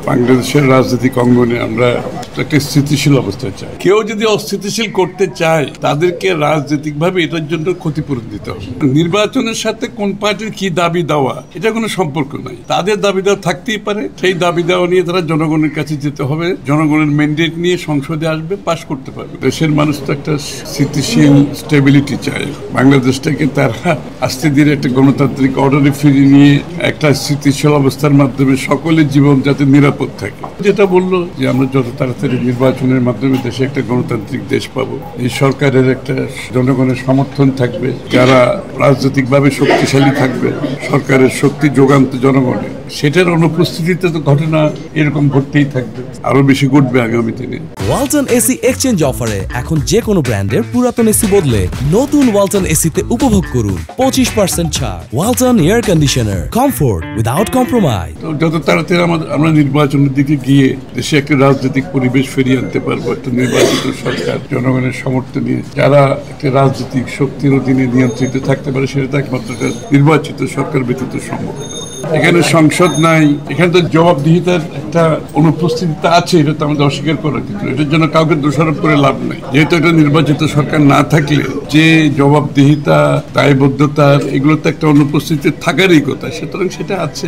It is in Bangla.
বাংলাদেশের রাজনৈতিক অঙ্গনে আমরা একটা স্থিতিশীল অবস্থায় চাই। কেউ যদি অস্থিতিশীল করতে চায় তাদেরকে রাজনৈতিকভাবে এটার জন্য ক্ষতিপূরণ দিতে হবে। নির্বাচনের সাথে কোন পার্টির কি দাবি দেওয়া এটা কোনো সম্পর্ক নাই। তাদের দাবি দেওয়া থাকতেই পারে, সেই দাবি দেওয়া নিয়ে তারা জনগণের কাছে যেতে হবে, জনগণের ম্যান্ডেট নিয়ে সংসদে আসবে, পাশ করতে পারবে। দেশের মানুষ তো একটা স্থিতিশীল স্টেবিলিটি চায়। বাংলাদেশটাকে তারা আস্তে ধীরে একটা গণতান্ত্রিক অর্ডারে ফিরিয়ে নিয়ে একটা স্থিতিশীল অবস্থার মাধ্যমে সকলের জীবন যাতে নিরাপদ থাকে। যেটা বললো যে আমরা যত তাড়াতাড়ি নির্বাচনের মাধ্যমে দেশে একটা গণতান্ত্রিক দেশ পাবো, এই সরকারের একটা জনগণের সমর্থন থাকবে, যারা রাজনৈতিকভাবে শক্তিশালী থাকবে, সরকারের শক্তি যোগান জনগণের, সেটার অনুপস্থিতিতে তো ঘটনা এরকম ঘটতেই থাকবে, আরো বেশি ঘটবে আগামী দিনে। ওয়ালটন এসি এক্সচেঞ্জ অফারে এখন যে কোনো ব্র্যান্ডের পুরাতন এসি বদলে নতুন ওয়ালটন এসিতে উপভোগ করুন 25% ছাড়। Walton air conditioner, comfort without compromise. তো যত তাড়াতাড়ি আমরা নির্বাচনের দিকে গিয়ে দেশে একটা রাজনৈতিক পরিবেশ ফিরিয়ে আনতে পারবো, একটা নির্বাচিত সরকার জনগণের সমর্থন নিয়ে যারা একটা রাজনৈতিক শক্তির অধীনে নিয়ন্ত্রিত থাকতে পারে, সেটা একমাত্র নির্বাচিত সরকার ব্যতীত সম্ভব। এখানে সংসদ নাই, এখানে তো জবাবদিহিতার একটা অনুপস্থিতিতে আছে, এটা তো আমাদের অস্বীকার করার কিছু। এটার জন্য কাউকে দোষারোপ করে লাভ নাই। যেহেতু এটা নির্বাচিত সরকার না থাকলে যে জবাবদিহিতা, দায়বদ্ধতার এগুলো তো একটা অনুপস্থিতি থাকারই কথা, সুতরাং সেটা আছে।